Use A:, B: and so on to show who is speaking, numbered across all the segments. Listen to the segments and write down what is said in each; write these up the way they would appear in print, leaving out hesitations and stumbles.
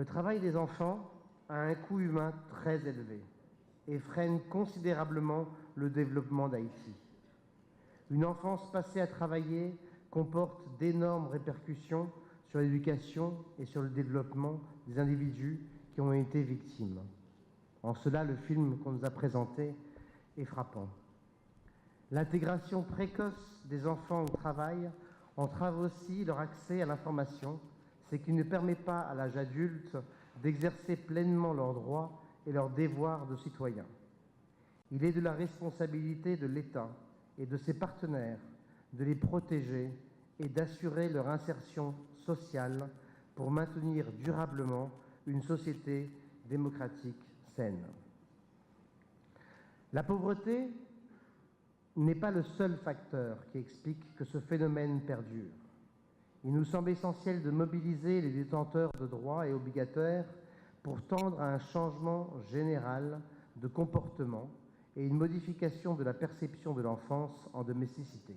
A: Le travail des enfants a un coût humain très élevé et freine considérablement le développement d'Haïti. Une enfance passée à travailler comporte d'énormes répercussions sur l'éducation et sur le développement des individus qui ont été victimes. En cela, le film qu'on nous a présenté est frappant. L'intégration précoce des enfants au travail entrave aussi leur accès à l'information, ce qui ne permet pas à l'âge adulte d'exercer pleinement leurs droits et leurs devoirs de citoyens. Il est de la responsabilité de l'État et de ses partenaires de les protéger et d'assurer leur insertion sociale pour maintenir durablement une société démocratique saine. La pauvreté n'est pas le seul facteur qui explique que ce phénomène perdure. Il nous semble essentiel de mobiliser les détenteurs de droits et obligataires pour tendre à un changement général de comportement et une modification de la perception de l'enfance en domesticité.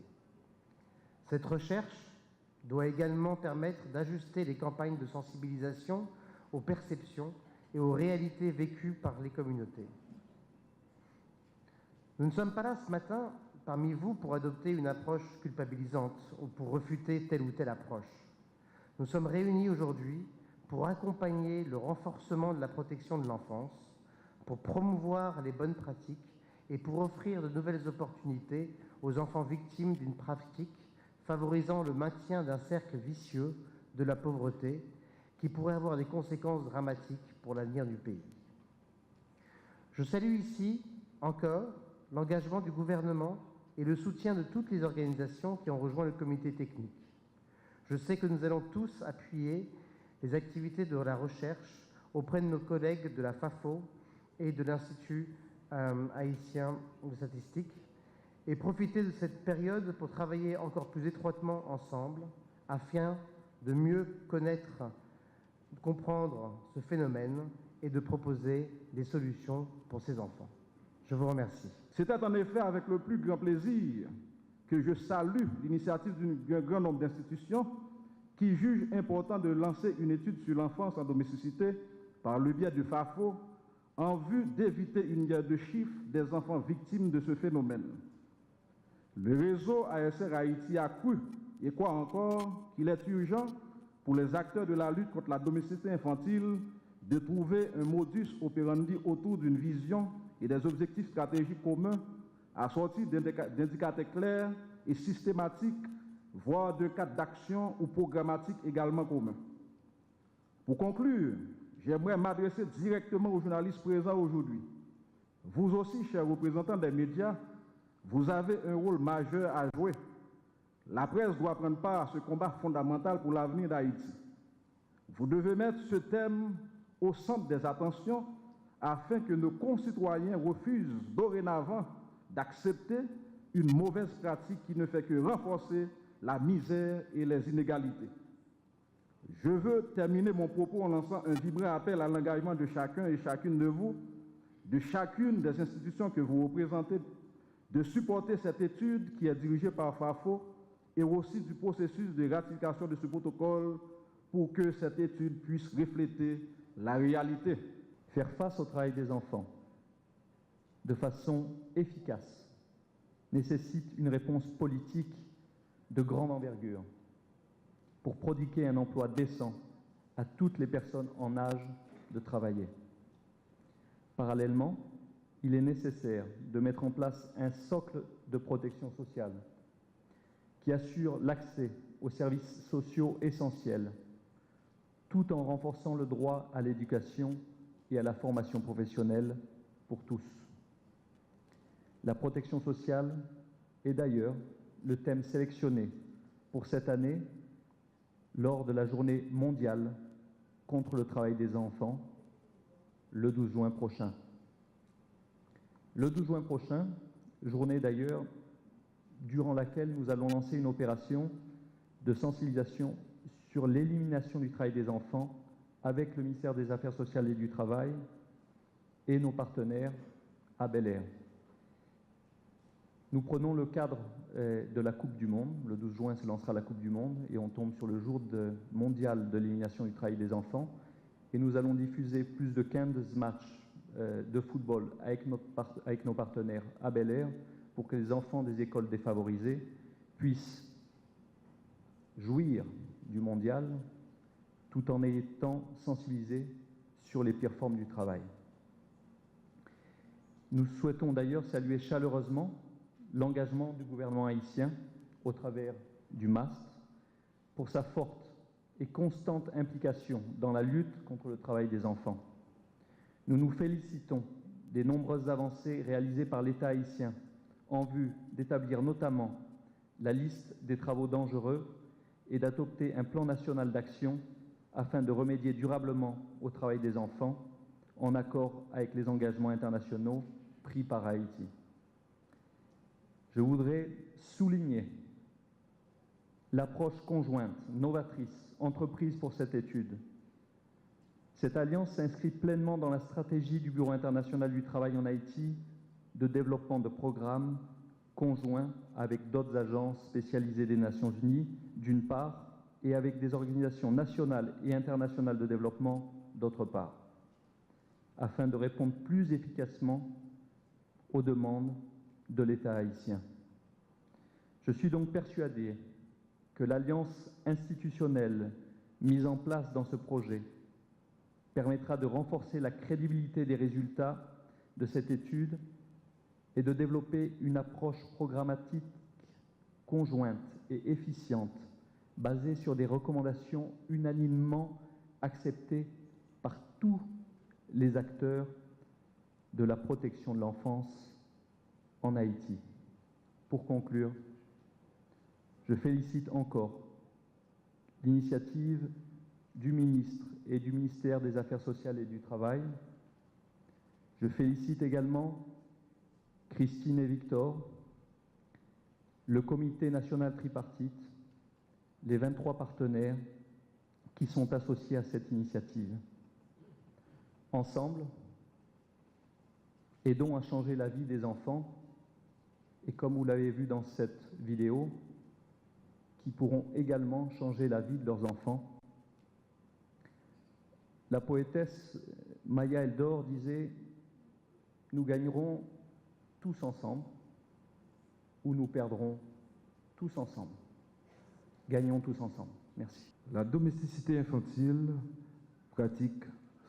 A: Cette recherche doit également permettre d'ajuster les campagnes de sensibilisation aux perceptions et aux réalités vécues par les communautés. Nous ne sommes pas là ce matin parmi vous pour adopter une approche culpabilisante ou pour refuter telle ou telle approche. Nous sommes réunis aujourd'hui pour accompagner le renforcement de la protection de l'enfance, pour promouvoir les bonnes pratiques et pour offrir de nouvelles opportunités aux enfants victimes d'une pratique favorisant le maintien d'un cercle vicieux de la pauvreté qui pourrait avoir des conséquences dramatiques pour l'avenir du pays. Je salue ici encore l'engagement du gouvernement et le soutien de toutes les organisations qui ont rejoint le comité technique. Je sais que nous allons tous appuyer les activités de la recherche auprès de nos collègues de la FAFO et de l'Institut haïtien de statistique et profiter de cette période pour travailler encore plus étroitement ensemble afin de mieux connaître, comprendre ce phénomène et de proposer des solutions pour ces enfants. Je vous remercie.
B: C'était en effet avec le plus grand plaisir que je salue l'initiative d'un grand nombre d'institutions qui jugent important de lancer une étude sur l'enfance en domesticité par le biais du FAFO en vue d'éviter une guerre de chiffres des enfants victimes de ce phénomène. Le réseau ASR Haïti a cru et croit encore qu'il est urgent pour les acteurs de la lutte contre la domesticité infantile de trouver un modus operandi autour d'une vision et des objectifs stratégiques communs assortis d'indicateurs clairs et systématiques, voire de cadres d'action ou programmatiques également communs. Pour conclure, j'aimerais m'adresser directement aux journalistes présents aujourd'hui. Vous aussi, chers représentants des médias, vous avez un rôle majeur à jouer. La presse doit prendre part à ce combat fondamental pour l'avenir d'Haïti. Vous devez mettre ce thème au centre des attentions afin que nos concitoyens refusent dorénavant d'accepter une mauvaise pratique qui ne fait que renforcer la misère et les inégalités. Je veux terminer mon propos en lançant un vibrant appel à l'engagement de chacun et chacune de vous, de chacune des institutions que vous représentez, de supporter cette étude qui est dirigée par FAFO et aussi du processus de ratification de ce protocole pour que cette étude puisse refléter la réalité.
C: Faire face au travail des enfants de façon efficace nécessite une réponse politique de grande envergure pour prodiguer un emploi décent à toutes les personnes en âge de travailler. Parallèlement, il est nécessaire de mettre en place un socle de protection sociale qui assure l'accès aux services sociaux essentiels, tout en renforçant le droit à l'éducation et à la formation professionnelle pour tous. La protection sociale est d'ailleurs le thème sélectionné pour cette année lors de la journée mondiale contre le travail des enfants, le 12 juin prochain. Le 12 juin prochain, journée d'ailleurs durant laquelle nous allons lancer une opération de sensibilisation sur l'élimination du travail des enfants avec le ministère des Affaires sociales et du Travail et nos partenaires à Bel Air. Nous prenons le cadre de la Coupe du Monde. Le 12 juin se lancera la Coupe du Monde et on tombe sur le jour mondial de l'élimination du travail des enfants. et nous allons diffuser plus de 15 matchs de football avec nos partenaires à Bel Air pour que les enfants des écoles défavorisées puissent jouir du mondial tout en étant sensibilisés sur les pires formes du travail. Nous souhaitons d'ailleurs saluer chaleureusement l'engagement du gouvernement haïtien au travers du MAST pour sa forte et constante implication dans la lutte contre le travail des enfants. Nous nous félicitons des nombreuses avancées réalisées par l'État haïtien en vue d'établir notamment la liste des travaux dangereux et d'adopter un plan national d'action afin de remédier durablement au travail des enfants en accord avec les engagements internationaux pris par Haïti. Je voudrais souligner l'approche conjointe, novatrice, entreprise pour cette étude. Cette alliance s'inscrit pleinement dans la stratégie du Bureau international du travail en Haïti de développement de programmes conjoints avec d'autres agences spécialisées des Nations Unies, d'une part, et avec des organisations nationales et internationales de développement, d'autre part, afin de répondre plus efficacement aux demandes de l'État haïtien. Je suis donc persuadé que l'alliance institutionnelle mise en place dans ce projet permettra de renforcer la crédibilité des résultats de cette étude et de développer une approche programmatique conjointe et efficiente basée sur des recommandations unanimement acceptées par tous les acteurs de la protection de l'enfance en Haïti. Pour conclure, je félicite encore l'initiative du ministre et du ministère des Affaires sociales et du Travail. Je félicite également Christine et Victor, le comité national tripartite, les 23 partenaires qui sont associés à cette initiative. Ensemble, aidons à changer la vie des enfants et, comme vous l'avez vu dans cette vidéo, qui pourront également changer la vie de leurs enfants. La poétesse Maya Eldor disait « Nous gagnerons tous ensemble ou nous perdrons tous ensemble. Gagnons tous ensemble. » Merci.
B: La domesticité infantile, pratique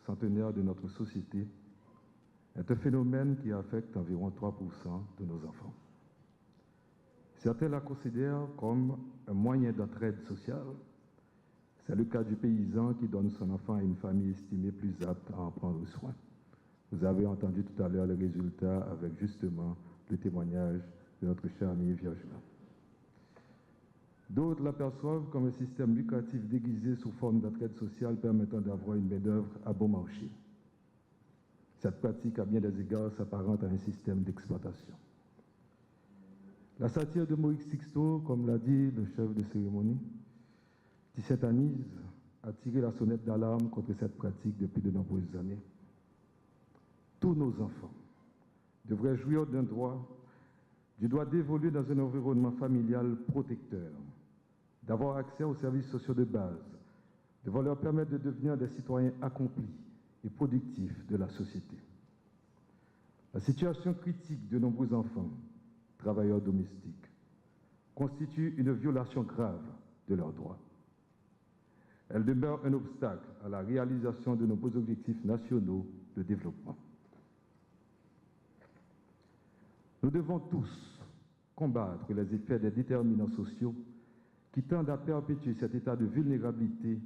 B: centenaire de notre société, est un phénomène qui affecte environ 3% de nos enfants. Certains la considèrent comme un moyen d'entraide sociale. C'est le cas du paysan qui donne son enfant à une famille estimée plus apte à en prendre soin. Vous avez entendu tout à l'heure les résultats avec justement le témoignage de notre cher ami Viergemin. D'autres l'aperçoivent comme un système lucratif déguisé sous forme d'entraide sociale permettant d'avoir une main-d'œuvre à bon marché. Cette pratique, à bien des égards, s'apparente à un système d'exploitation. La satire de Moïse Sixto, comme l'a dit le chef de cérémonie, Tisset-Anise a tiré la sonnette d'alarme contre cette pratique depuis de nombreuses années. Tous nos enfants devraient jouir du droit d'évoluer dans un environnement familial protecteur, d'avoir accès aux services sociaux de base, devant leur permettre de devenir des citoyens accomplis et productifs de la société. La situation critique de nombreux enfants, travailleurs domestiques, constitue une violation grave de leurs droits. Elle demeure un obstacle à la réalisation de nombreux objectifs nationaux de développement. Nous devons tous combattre les effets des déterminants sociaux qui tendent à perpétuer cet état de vulnérabilité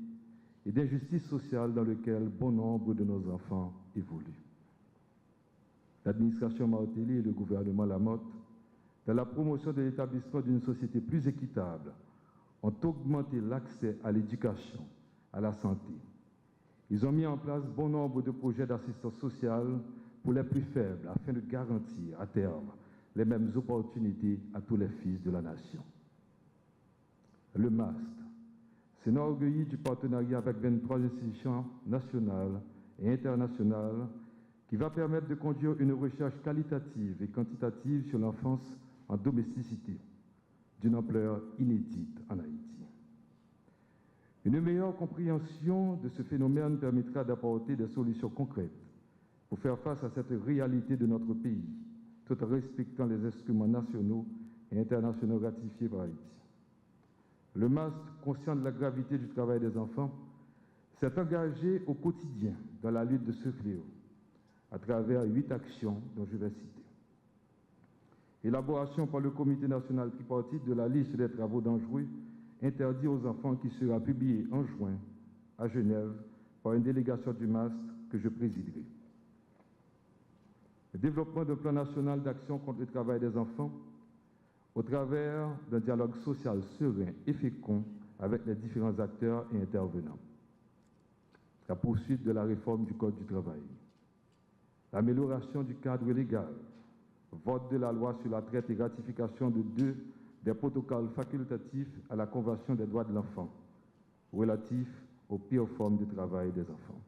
B: et d'injustice sociale dans lequel bon nombre de nos enfants évoluent. L'administration Martelly et le gouvernement Lamotte, dans la promotion de l'établissement d'une société plus équitable, ont augmenté l'accès à l'éducation, à la santé. Ils ont mis en place bon nombre de projets d'assistance sociale pour les plus faibles afin de garantir à terme les mêmes opportunités à tous les fils de la nation. Le MAST s'enorgueillit du partenariat avec 23 institutions nationales et internationales qui va permettre de conduire une recherche qualitative et quantitative sur l'enfance en domesticité, d'une ampleur inédite en Haïti.
D: Une meilleure compréhension de ce phénomène permettra d'apporter des solutions concrètes pour faire face à cette réalité de notre pays, tout en respectant les instruments nationaux et internationaux ratifiés par Haïti. Le MAST, conscient de la gravité du travail des enfants, s'est engagé au quotidien dans la lutte de ce fléau, à travers 8 actions dont je vais citer. Élaboration par le Comité national tripartite de la liste des travaux dangereux interdits aux enfants qui sera publiée en juin à Genève par une délégation du MAST que je présiderai. Le développement d'un plan national d'action contre le travail des enfants au travers d'un dialogue social serein et fécond avec les différents acteurs et intervenants. La poursuite de la réforme du Code du travail. L'amélioration du cadre légal. Vote de la loi sur la traite et ratification de 2 des protocoles facultatifs à la Convention des droits de l'enfant relatifs aux pires formes de travail des enfants.